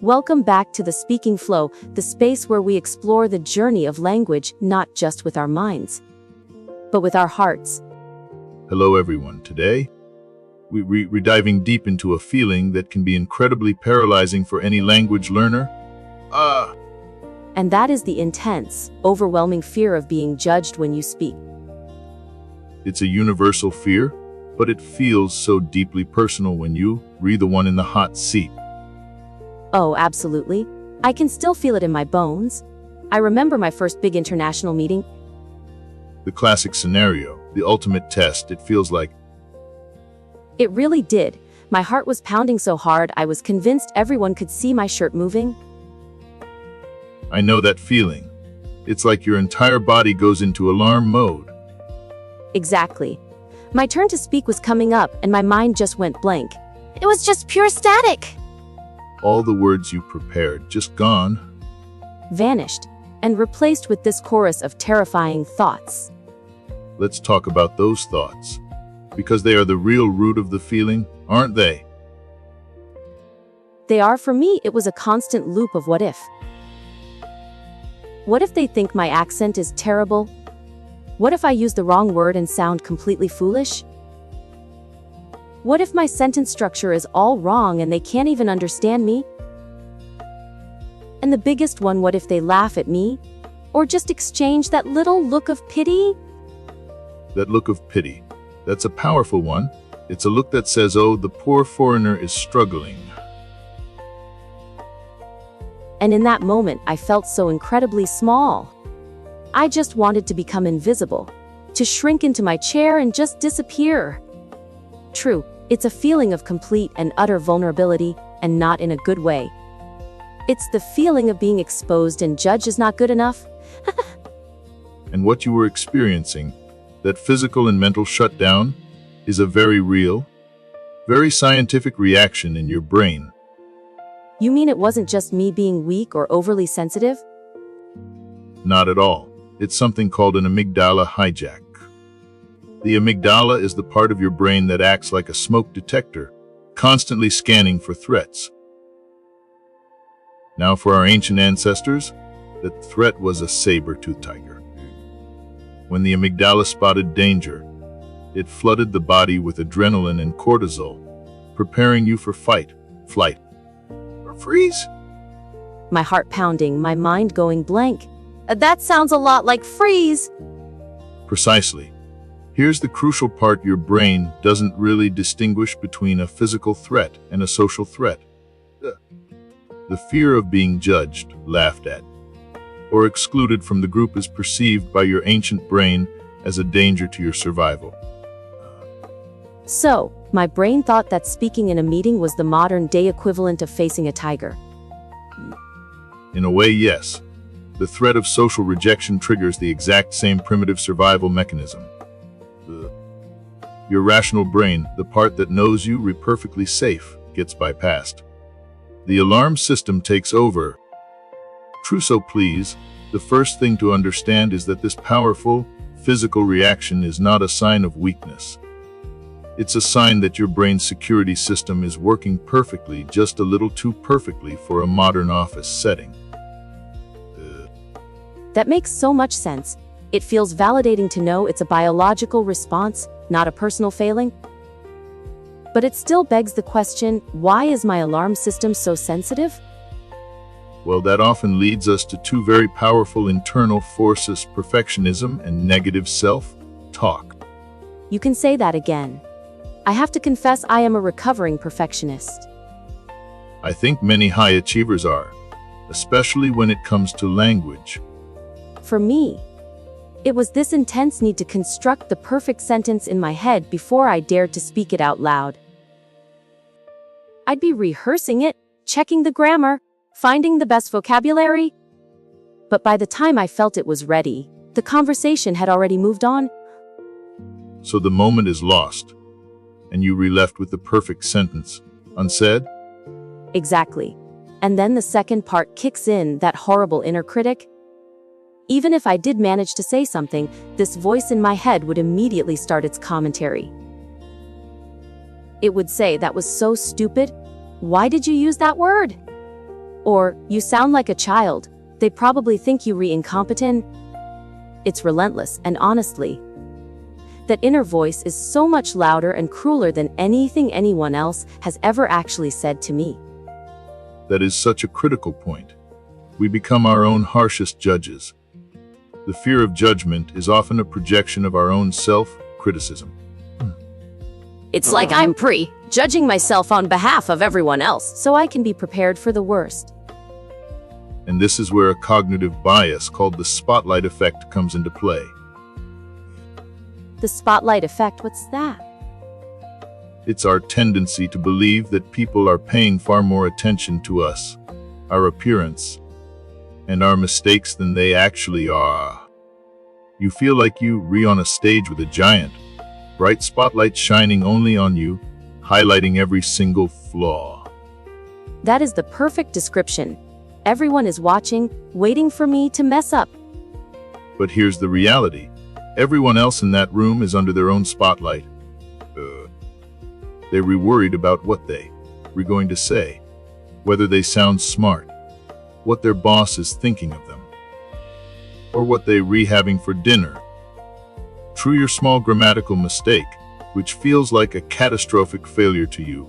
Welcome back to the Speaking Flow, the space where we explore the journey of language not just with our minds, but with our hearts. Hello everyone. Today, we're diving deep into a feeling that can be incredibly paralyzing for any language learner. And that is the intense, overwhelming fear of being judged when you speak. It's a universal fear, but it feels so deeply personal when you're the one in the hot seat. Oh, absolutely. I can still feel it in my bones. I remember my first big international meeting. The classic scenario, the ultimate test, it feels like. It really did. My heart was pounding so hard I was convinced everyone could see my shirt moving. I know that feeling. It's like your entire body goes into alarm mode. Exactly. My turn to speak was coming up and my mind just went blank. It was just pure static. All the words you prepared just gone. Vanished, and replaced with this chorus of terrifying thoughts. Let's talk about those thoughts. Because they are the real root of the feeling, aren't they? They are. For me, it was a constant loop of what if. What if they think my accent is terrible? What if I use the wrong word and sound completely foolish? What if my sentence structure is all wrong and they can't even understand me? And the biggest one, what if they laugh at me? Or just exchange that little look of pity? That look of pity. That's a powerful one. It's a look that says, oh, the poor foreigner is struggling. And in that moment, I felt so incredibly small. I just wanted to become invisible, to shrink into my chair and just disappear. True, it's a feeling of complete and utter vulnerability, and not in a good way. It's the feeling of being exposed and judged is not good enough. And what you were experiencing, that physical and mental shutdown, is a very real, very scientific reaction in your brain. You mean it wasn't just me being weak or overly sensitive? Not at all. It's something called an amygdala hijack. The amygdala is the part of your brain that acts like a smoke detector, constantly scanning for threats. Now, for our ancient ancestors, the threat was a saber-toothed tiger. When the amygdala spotted danger, it flooded the body with adrenaline and cortisol, preparing you for fight, flight, or freeze. My heart pounding, my mind going blank. That sounds a lot like freeze. Precisely. Here's the crucial part: your brain doesn't really distinguish between a physical threat and a social threat. The fear of being judged, laughed at, or excluded from the group is perceived by your ancient brain as a danger to your survival. So, my brain thought that speaking in a meeting was the modern-day equivalent of facing a tiger. In a way, yes. The threat of social rejection triggers the exact same primitive survival mechanism. Your rational brain, the part that knows you're perfectly safe, gets bypassed. The alarm system takes over. True, so please, the first thing to understand is that this powerful, physical reaction is not a sign of weakness. It's a sign that your brain's security system is working perfectly, just a little too perfectly for a modern office setting. That makes so much sense. It feels validating to know it's a biological response, not a personal failing. But it still begs the question, why is my alarm system so sensitive? Well, that often leads us to two very powerful internal forces: perfectionism and negative self-talk. You can say that again. I have to confess I am a recovering perfectionist. I think many high achievers are, especially when it comes to language. For me, it was this intense need to construct the perfect sentence in my head before I dared to speak it out loud. I'd be rehearsing it, checking the grammar, finding the best vocabulary. But by the time I felt it was ready, the conversation had already moved on. So the moment is lost, and you're left with the perfect sentence, unsaid? Exactly. And then the second part kicks in, that horrible inner critic. Even if I did manage to say something, this voice in my head would immediately start its commentary. It would say, "That was so stupid. Why did you use that word?" Or, you sound like a child. They probably think you incompetent. It's relentless, and honestly, that inner voice is so much louder and crueler than anything anyone else has ever actually said to me. That is such a critical point. We become our own harshest judges. The fear of judgment is often a projection of our own self-criticism. It's like I'm judging myself on behalf of everyone else, so I can be prepared for the worst. And this is where a cognitive bias called the spotlight effect comes into play. The spotlight effect, what's that? It's our tendency to believe that people are paying far more attention to us, our appearance, and our mistakes than they actually are. You feel like you on a stage with a giant, bright spotlight shining only on you, highlighting every single flaw. That is the perfect description. Everyone is watching, waiting for me to mess up. But here's the reality. Everyone else in that room is under their own spotlight. They're worried about what we're going to say, whether they sound smart, what their boss is thinking of them, or what they're having for dinner. True, your small grammatical mistake, which feels like a catastrophic failure to you,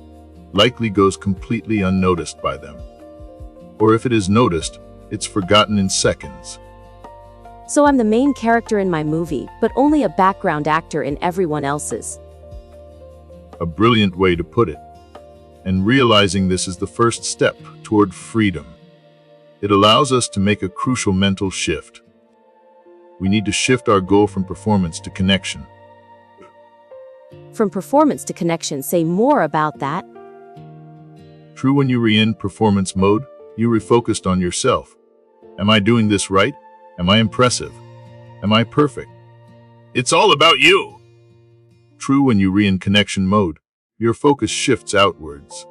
likely goes completely unnoticed by them. Or if it is noticed, it's forgotten in seconds. So I'm the main character in my movie, but only a background actor in everyone else's. A brilliant way to put it. And realizing this is the first step toward freedom. It allows us to make a crucial mental shift. We need to shift our goal from performance to connection. From performance to connection, say more about that. True, when you're in performance mode, you refocused on yourself. Am I doing this right? Am I impressive? Am I perfect? It's all about you. True, when you're in connection mode, your focus shifts outwards.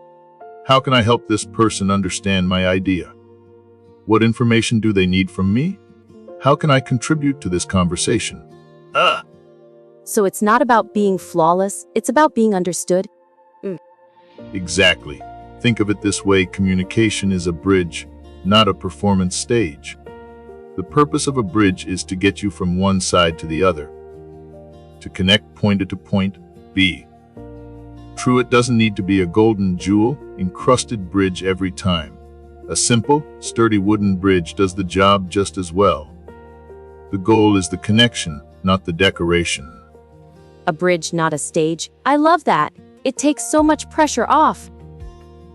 How can I help this person understand my idea? What information do they need from me? How can I contribute to this conversation? So it's not about being flawless, it's about being understood. Exactly. Think of it this way: communication is a bridge, not a performance stage. The purpose of a bridge is to get you from one side to the other, to connect point A to point B. True, it doesn't need to be a golden jewel, encrusted bridge every time. A simple, sturdy wooden bridge does the job just as well. The goal is the connection, not the decoration. A bridge, not a stage. I love that. It takes so much pressure off.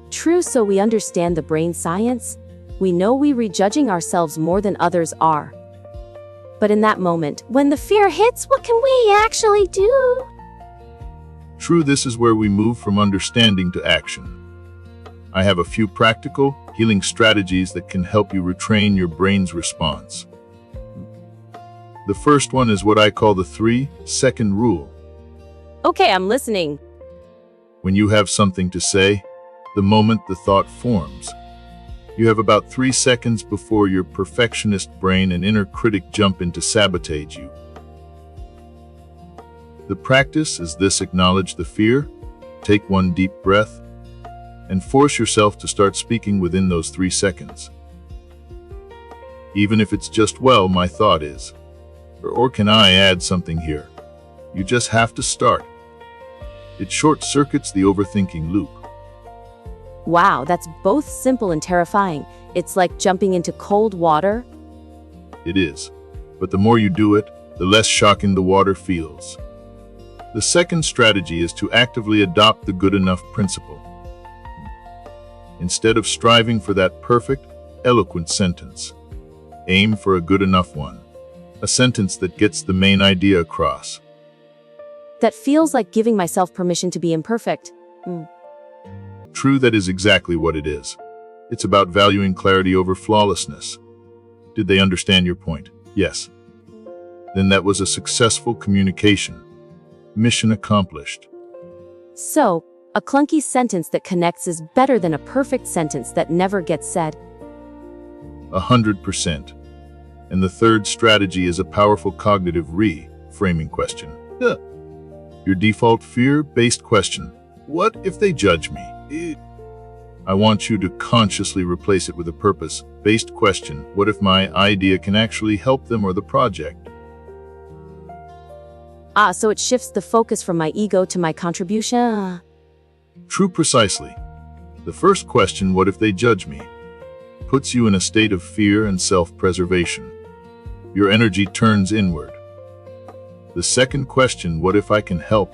True, so we understand the brain science. We know we're rejudging ourselves more than others are. But in that moment, when the fear hits, what can we actually do? True, this is where we move from understanding to action. I have a few practical, healing strategies that can help you retrain your brain's response. The first one is what I call the 3-second rule. Okay, I'm listening. When you have something to say, the moment the thought forms, you have about 3 seconds before your perfectionist brain and inner critic jump in to sabotage you. The practice is this: acknowledge the fear, take one deep breath, and force yourself to start speaking within those 3 seconds. Even if it's just, well, my thought is, or can I add something here? You just have to start. It short-circuits the overthinking loop. Wow, that's both simple and terrifying. It's like jumping into cold water. It is. But the more you do it, the less shocking the water feels. The second strategy is to actively adopt the good enough principle. Instead of striving for that perfect, eloquent sentence, aim for a good enough one. A sentence that gets the main idea across. That feels like giving myself permission to be imperfect. True, that is exactly what it is. It's about valuing clarity over flawlessness. Did they understand your point? Yes. Then that was a successful communication. Mission accomplished. So, a clunky sentence that connects is better than a perfect sentence that never gets said. 100%. And the third strategy is a powerful cognitive reframing question. Your default fear-based question: what if they judge me? I want you to consciously replace it with a purpose-based question. What if my idea can actually help them or the project? So it shifts the focus from my ego to my contribution. True, precisely. The first question, what if they judge me, puts you in a state of fear and self-preservation. Your energy turns inward. The second question, what if I can help,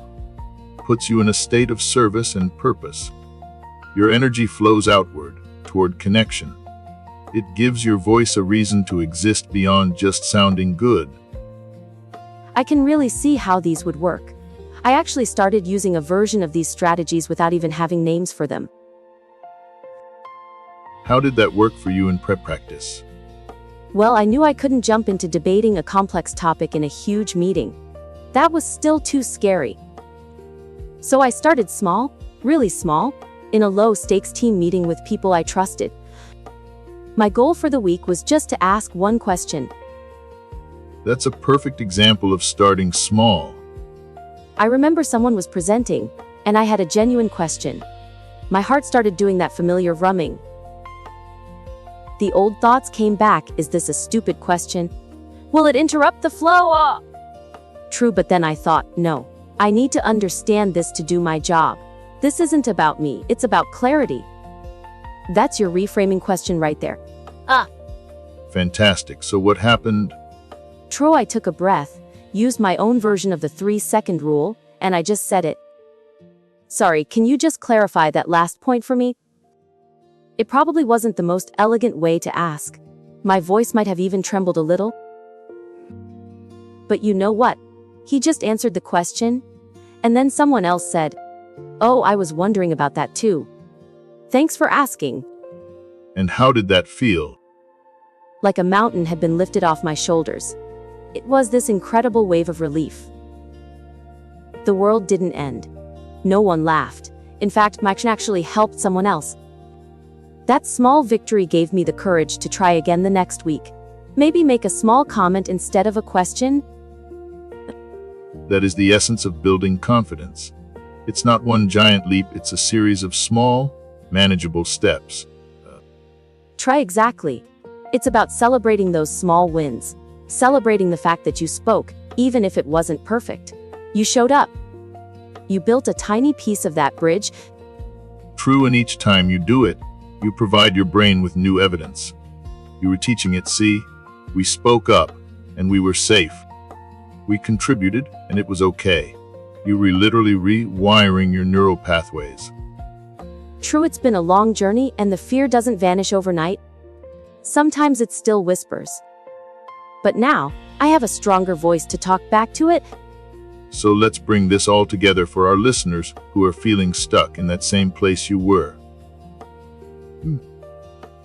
puts you in a state of service and purpose. Your energy flows outward, toward connection. It gives your voice a reason to exist beyond just sounding good. I can really see how these would work. I actually started using a version of these strategies without even having names for them. How did that work for you in prep practice? Well, I knew I couldn't jump into debating a complex topic in a huge meeting. That was still too scary. So I started small, really small, in a low-stakes team meeting with people I trusted. My goal for the week was just to ask one question. That's a perfect example of starting small. I remember someone was presenting, and I had a genuine question. My heart started doing that familiar rumming. The old thoughts came back. Is this a stupid question? Will it interrupt the flow? True, but then I thought, no. I need to understand this to do my job. This isn't about me, it's about clarity. That's your reframing question right there. Fantastic. So what happened? True, I took a breath, used my own version of the 3-second rule, and I just said it. Sorry, can you just clarify that last point for me? It probably wasn't the most elegant way to ask. My voice might have even trembled a little. But you know what? He just answered the question, and then someone else said, "Oh, I was wondering about that too. Thanks for asking." And how did that feel? Like a mountain had been lifted off my shoulders. It was this incredible wave of relief. The world didn't end. No one laughed. In fact, my action actually helped someone else. That small victory gave me the courage to try again the next week. Maybe make a small comment instead of a question. That is the essence of building confidence. It's not one giant leap, it's a series of small, manageable steps. Try exactly. It's about celebrating those small wins. Celebrating the fact that you spoke, even if it wasn't perfect. You showed up. You built a tiny piece of that bridge. True, and each time you do it, you provide your brain with new evidence. You were teaching it, see? We spoke up, and we were safe. We contributed, and it was okay. You were literally rewiring your neural pathways. True, it's been a long journey, and the fear doesn't vanish overnight. Sometimes it still whispers. But now, I have a stronger voice to talk back to it. So let's bring this all together for our listeners who are feeling stuck in that same place you were.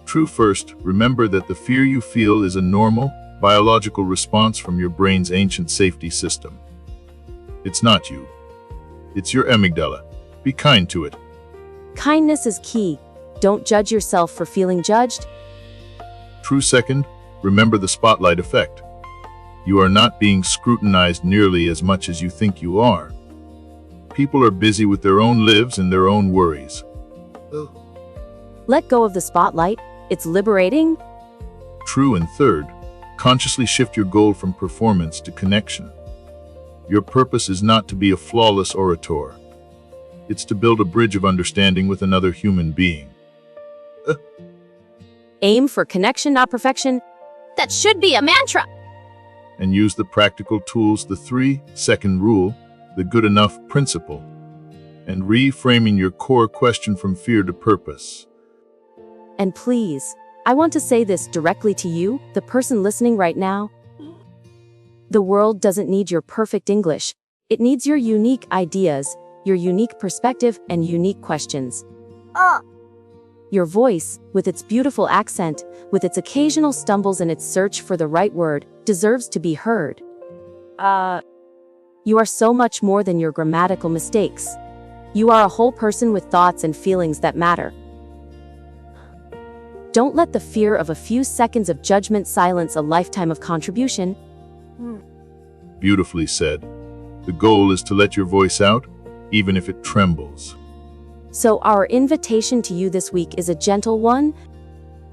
True, first, remember that the fear you feel is a normal, biological response from your brain's ancient safety system. It's not you. It's your amygdala. Be kind to it. Kindness is key. Don't judge yourself for feeling judged. True, second, remember the spotlight effect. You are not being scrutinized nearly as much as you think you are. People are busy with their own lives and their own worries. Let go of the spotlight. It's liberating. True, and third, consciously shift your goal from performance to connection. Your purpose is not to be a flawless orator. It's to build a bridge of understanding with another human being. Aim for connection, not perfection. That should be a mantra. And use the practical tools, the 3-second rule, the good enough principle, and reframing your core question from fear to purpose. And please, I want to say this directly to you, the person listening right now. The world doesn't need your perfect English. It needs your unique ideas, your unique perspective, and unique questions. Your voice, with its beautiful accent, with its occasional stumbles and its search for the right word, deserves to be heard. You are so much more than your grammatical mistakes. You are a whole person with thoughts and feelings that matter. Don't let the fear of a few seconds of judgment silence a lifetime of contribution. Beautifully said. The goal is to let your voice out, even if it trembles. So our invitation to you this week is a gentle one.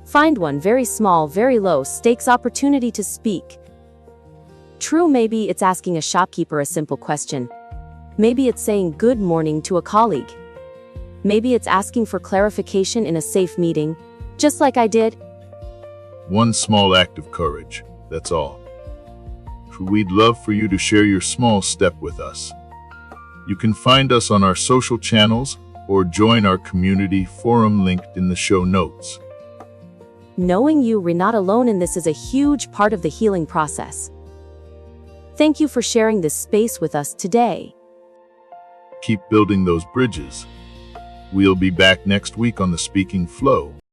Find one very small, very low stakes opportunity to speak. True, maybe it's asking a shopkeeper a simple question. Maybe it's saying good morning to a colleague. Maybe it's asking for clarification in a safe meeting, just like I did. One small act of courage, that's all. We'd love for you to share your small step with us. You can find us on our social channels or join our community forum linked in the show notes. Knowing you're not alone in this is a huge part of the healing process. Thank you for sharing this space with us today. Keep building those bridges. We'll be back next week on the Speaking Flow.